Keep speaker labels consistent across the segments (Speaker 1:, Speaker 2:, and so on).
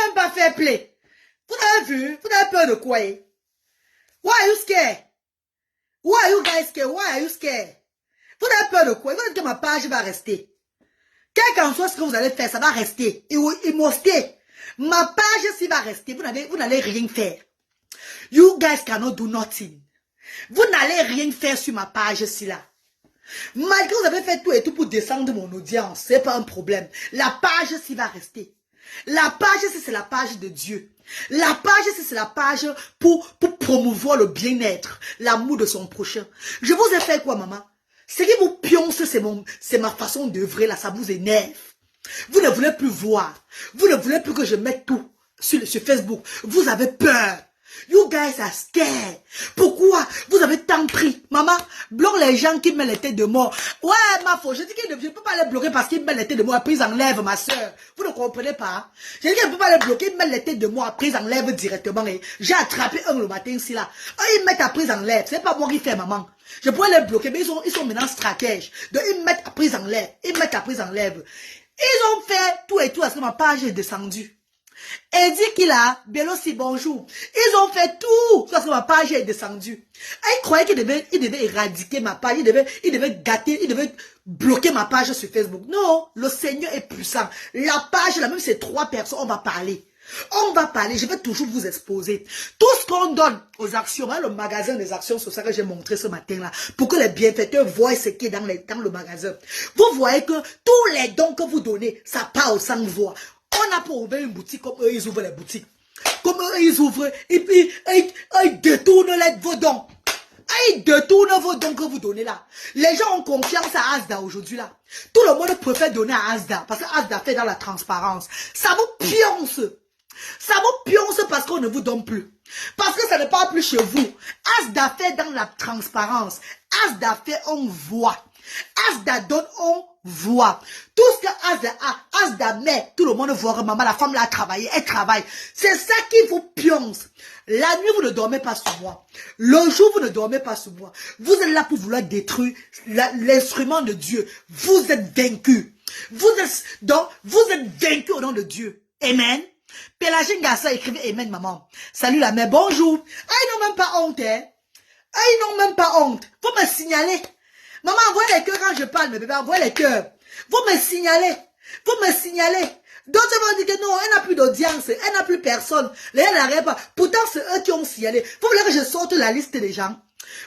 Speaker 1: même pas fair play. Vous avez vu? Vous avez peur de quoi? Why are you scared? Why are you guys scared? Why are you scared? Vous avez peur de quoi? Vous dites que ma page va rester. Quel qu'en soit ce que vous allez faire, ça va rester. Il m'a rester. Ma page, si va rester, vous n'allez rien faire. You guys cannot do nothing. Vous n'allez rien faire sur ma page, si là. Malgré que vous avez fait tout et tout pour descendre mon audience, c'est pas un problème. La page, si va rester. La page, c'est la page de Dieu. La page, c'est la page pour promouvoir le bien-être, l'amour de son prochain. Je vous ai fait quoi, maman? Ce qui vous pionce, c'est ma façon d'œuvrer là, ça vous énerve. Vous ne voulez plus voir. Vous ne voulez plus que je mette tout sur Facebook. Vous avez peur. You guys are scared. Pourquoi? Vous avez tant pris. Maman, bloque les gens qui mettent les têtes de mort. Ouais, ma faute. Je dis que je ne peux pas les bloquer parce qu'ils mettent les têtes de mort. Après, ils enlèvent ma soeur. Vous ne comprenez pas? Je dis que je ne peux pas les bloquer. Ils mettent les têtes de mort. Après, ils enlèvent directement. J'ai attrapé un le matin ici là. Ils mettent après, ils enlèvent. C'est pas moi qui fais, maman. Je pourrais les bloquer, mais ils sont maintenant stratèges. Donc, ils mettent après, ils enlèvent. Ils mettent après, ils enlèvent. Ils ont fait tout et tout à ce que ma page est descendue. Et dit qu'il a, Belossi, bonjour. Ils ont fait tout parce que ma page est descendue. Ils croyaient qu'ils devaient éradiquer ma page, ils devaient gâter, ils devaient bloquer ma page sur Facebook. Non, le Seigneur est puissant. La page, là, même ces 3 personnes, on va parler. On va parler, je vais toujours vous exposer. Tout ce qu'on donne aux actions, hein, le magasin des actions sociales que j'ai montré ce matin-là, pour que les bienfaiteurs voient ce qui est dans le magasin. Vous voyez que tous les dons que vous donnez, ça part sans voix. On a pour ouvrir une boutique comme eux, ils ouvrent les boutiques. Comme eux, ils ouvrent, et puis ils détournent vos dons. Ils détournent vos dons que vous donnez là. Les gens ont confiance à Asda aujourd'hui là. Tout le monde préfère donner à Asda, parce que Asda fait dans la transparence. Ça vous pionce. Ça vous pionce parce qu'on ne vous donne plus. Parce que ça ne part plus chez vous. Asda fait dans la transparence. Asda fait, on voit. Asda donne, on voit. Tout ce que Asda a, Asda met, tout le monde voit. Maman, la femme là a travaillé, elle travaille. C'est ça qui vous pionce. La nuit, vous ne dormez pas sur moi. Le jour, vous ne dormez pas sur moi. Vous êtes là pour vouloir détruire l'instrument de Dieu. Vous êtes vaincus. Vous êtes vaincus au nom de Dieu. Amen. Pélagine Gassa écrivait Amen, maman. Salut la mère, bonjour. Ah, ils n'ont même pas honte, hein. Ah, ils n'ont même pas honte. Vous me signalez. Maman, envoyez les cœurs quand je parle, mes bébés, envoyez les cœurs. Vous me signalez. Vous me signalez. D'autres vont dire que non, elle n'a plus d'audience, elle n'a plus personne. Elle n'arrive pas. Pourtant, c'est eux qui ont signalé. Vous voulez que je sorte la liste des gens?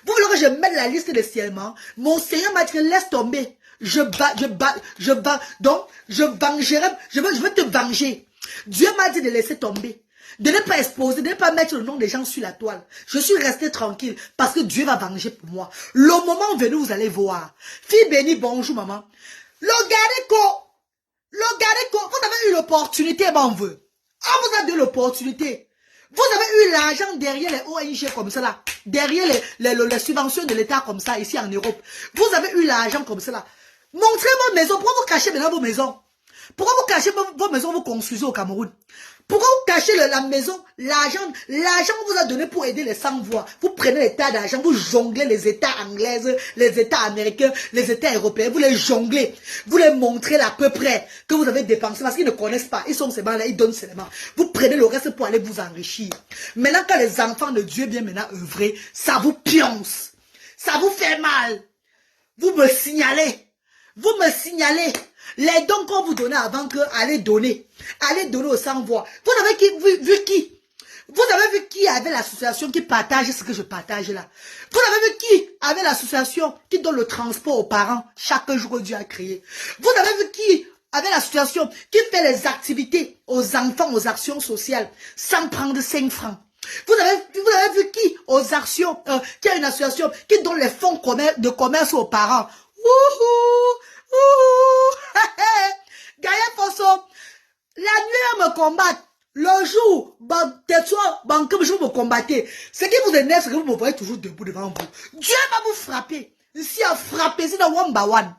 Speaker 1: Vous voulez que je mette la liste des signalements? Mon Seigneur m'a dit, laisse tomber. Donc, je vengerai, je vais te venger. Dieu m'a dit de laisser tomber, de ne pas exposer, de ne pas mettre le nom des gens sur la toile. Je suis resté tranquille parce que Dieu va venger pour moi. Le moment venu, vous allez voir. Fille bénie, bonjour maman. Le Gareko, vous avez eu l'opportunité, mon veut. Ah, vous avez eu l'opportunité. Vous avez eu l'argent derrière les ONG comme ça là, derrière les subventions de l'État comme ça ici en Europe. Vous avez eu l'argent comme ça là. Montrez vos maisons. Pourquoi vous cachez maintenant vos maisons? Pourquoi vous cachez vos maisons, vous construisez au Cameroun? Pourquoi vous cachez la maison, l'argent vous a donné pour aider les sans-voix? Vous prenez les tas d'argent, vous jonglez les États anglais, les États américains, les États européens, vous les jonglez. Vous les montrez à peu près que vous avez dépensé parce qu'ils ne connaissent pas. Ils sont seulement là, ils donnent seulement. Vous prenez le reste pour aller vous enrichir. Maintenant, quand les enfants de Dieu viennent maintenant œuvrer, ça vous pionce. Ça vous fait mal. Vous me signalez. Vous me signalez. Les dons qu'on vous donnait avant que allez donner aux sans-voix. Vous avez vu qui? Vous avez vu qui avait l'association qui partage ce que je partage là? Vous avez vu qui avait l'association qui donne le transport aux parents chaque jour que Dieu a créé? Vous avez vu qui avait l'association qui fait les activités aux enfants, aux actions sociales sans prendre 5 francs? Vous avez vu qui aux actions, qui a une association qui donne les fonds de commerce aux parents? Wouhou! Gaïa Fosso, la nuit elle me combat. Le jour, comme je vous me combattez. Ce qui vous énerve, c'est que vous me voyez toujours debout devant vous. Dieu va vous frapper. Ici a frappé, c'est dans one by one.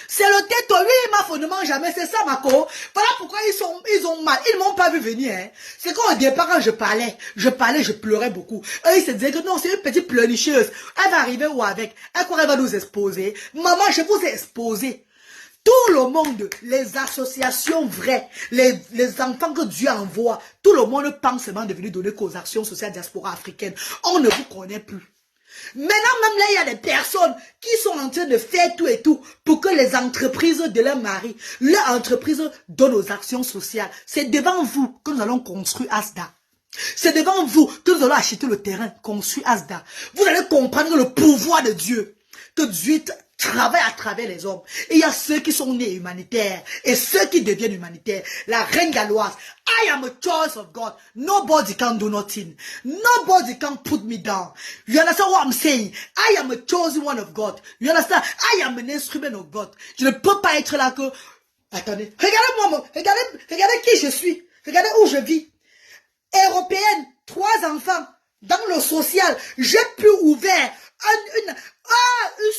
Speaker 1: C'est le tête, lui, ma faux ne mange jamais, c'est ça, ma co. Voilà pourquoi ils ont mal. Ils ne m'ont pas vu venir, hein. C'est qu'au départ, quand je parlais, je pleurais beaucoup. Eux, ils se disaient que non, c'est une petite pleurnicheuse. Elle va arriver où avec? Elle croit qu'elle va nous exposer. Maman, je vous ai exposé. Tout le monde, les associations vraies, les enfants que Dieu envoie, tout le monde pense seulement de venir donner qu'aux actions sociales diaspora africaines. On ne vous connaît plus. Maintenant, même là, il y a des personnes qui sont en train de faire tout et tout pour que les entreprises de leur mari, leur entreprise donne aux actions sociales. C'est devant vous que nous allons construire Asda. C'est devant vous que nous allons acheter le terrain, construire Asda. Vous allez comprendre le pouvoir de Dieu. Que Dieu travaille à travers les hommes. Et il y a ceux qui sont nés humanitaires et ceux qui deviennent humanitaires. La reine galloise. I am a choice of God. Nobody can do nothing. Nobody can put me down. You understand what I'm saying? I am a chosen one of God. You understand? I am an instrument of God. Je ne peux pas être là que... Attendez. Regardez-moi. Regardez qui je suis. Regardez où je vis. Européenne. 3 enfants. Dans le social. J'ai pu ouvrir une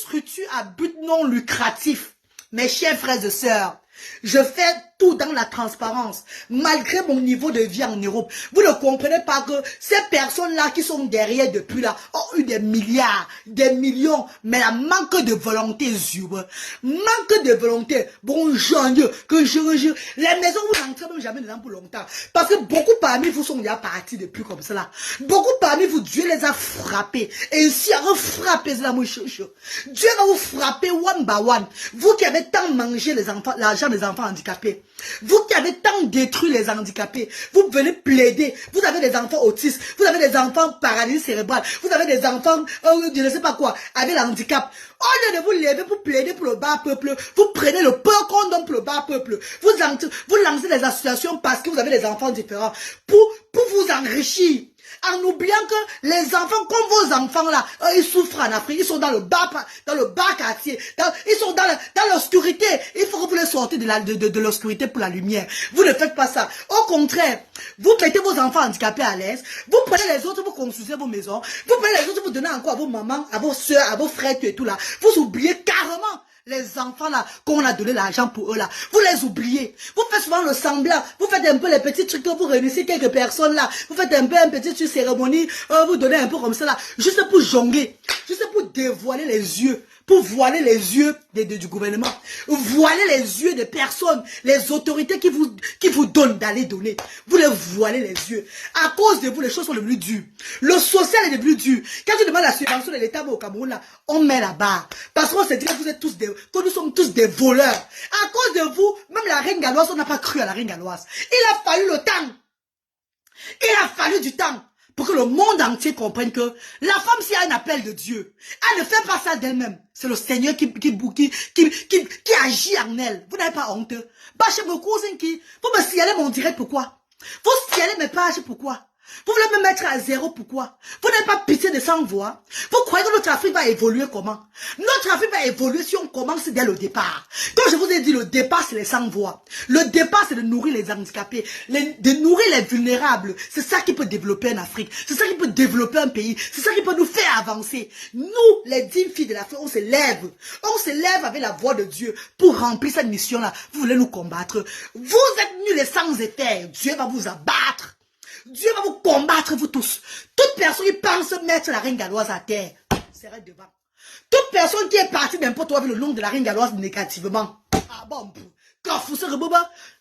Speaker 1: structure à but non lucratif. Mes chers frères et sœurs, je fais tout dans la transparence, malgré mon niveau de vie en Europe. Vous ne comprenez pas que ces personnes-là qui sont derrière depuis là ont eu des milliards, des millions, mais la manque de volonté, manque de volonté. Bon, que je, les maisons, vous n'entrez même jamais dedans pour longtemps. Parce que beaucoup parmi vous sont déjà partis depuis comme cela. Beaucoup parmi vous, Dieu les a frappés. Et si on va frapper, Dieu va vous frapper one by one. Vous qui avez tant mangé les enfants, l'argent des enfants handicapés. Vous qui avez tant détruit les handicapés, vous venez plaider. Vous avez des enfants autistes, vous avez des enfants paralysés cérébrales, vous avez des enfants, je ne sais pas quoi, avec l'handicap. Au lieu de vous lever pour plaider pour le bas peuple, vous prenez le peu qu'on donne pour le bas peuple. Vous lancez des associations parce que vous avez des enfants différents pour vous enrichir. En oubliant que les enfants, comme vos enfants là, ils souffrent en Afrique, ils sont dans le bas quartier, ils sont dans l'obscurité. Il faut que vous les sortez de l'obscurité pour la lumière. Vous ne faites pas ça. Au contraire, vous mettez vos enfants handicapés à l'aise, vous prenez les autres, vous construisez vos maisons, vous prenez les autres, vous donnez encore à vos mamans, à vos soeurs, à vos frères et tout là. Vous oubliez carrément les enfants là, qu'on a donné l'argent pour eux là, vous les oubliez. Vous faites souvent le semblant, vous faites un peu les petits trucs que vous réunissez quelques personnes là, vous faites un peu un petit truc cérémonie, vous donnez un peu comme ça là, juste pour jongler, juste pour dévoiler les yeux, pour voiler les yeux du gouvernement, voiler les yeux des personnes, les autorités qui vous donnent d'aller donner. Vous les voilez les yeux. À cause de vous, les choses sont devenues dures. Le social est devenu dur. Quand tu demandes la subvention de l'État au Cameroun, là, on met la barre. Parce qu'on se dit que vous êtes tous que nous sommes tous des voleurs. À cause de vous, même la reine galloise, on n'a pas cru à la reine galloise. Il a fallu le temps. Il a fallu du temps pour que le monde entier comprenne que la femme, s'il y a un appel de Dieu, elle ne fait pas ça d'elle-même. C'est le Seigneur qui agit en elle. Vous n'avez pas honte. Bah, chez vos cousins vous me signalez mon direct, pourquoi? Vous signalez mes pages, pourquoi? Vous voulez me mettre à 0, pourquoi? Vous n'avez pas pitié de sans voix. Vous croyez que notre Afrique va évoluer comment? Notre Afrique va évoluer si on commence dès le départ. Comme je vous ai dit, le départ, c'est les sans voix. Le départ, c'est de nourrir les handicapés, de nourrir les vulnérables. C'est ça qui peut développer une Afrique. C'est ça qui peut développer un pays. C'est ça qui peut nous faire avancer. Nous, les 10 filles de l'Afrique, on se lève. On se lève avec la voix de Dieu pour remplir cette mission-là. Vous voulez nous combattre. Vous êtes nuls et sans effet. Dieu va vous abattre. Dieu va vous combattre, vous tous. Toute personne qui pense mettre la reine galloise à terre sera devant. Toute personne qui est partie n'importe où avec le nom de la reine galloise négativement. Ah bon,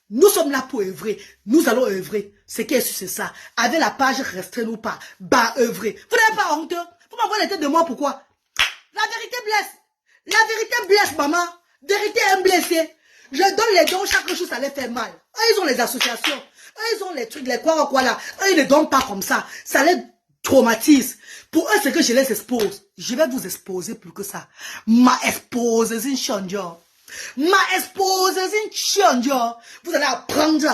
Speaker 1: nous sommes là pour œuvrer. Nous allons œuvrer. Ce qui est sûr, c'est ça. Avec la page restreinte ou pas, bah œuvrer. Vous n'avez pas honte? Vous m'envoyez la tête de moi, pourquoi? La vérité blesse. La vérité blesse, maman. Vérité aime blesser. Je donne les dons, chaque jour, ça les fait mal. Ils ont les associations. Ils ont les trucs, les quoi là. Ils ne donnent pas comme ça. Ça les traumatise. Pour eux, c'est que je les expose. Je vais vous exposer plus que ça. Ma expose in change. Ma expose in change. Vous allez apprendre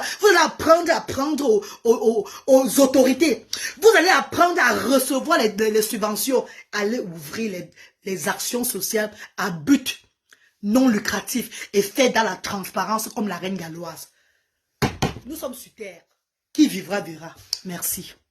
Speaker 1: à prendre aux autorités. Vous allez apprendre à recevoir les subventions. Allez ouvrir les actions sociales à but non lucratif et fait dans la transparence comme la reine galloise. Nous sommes sur terre. Qui vivra, verra. Merci.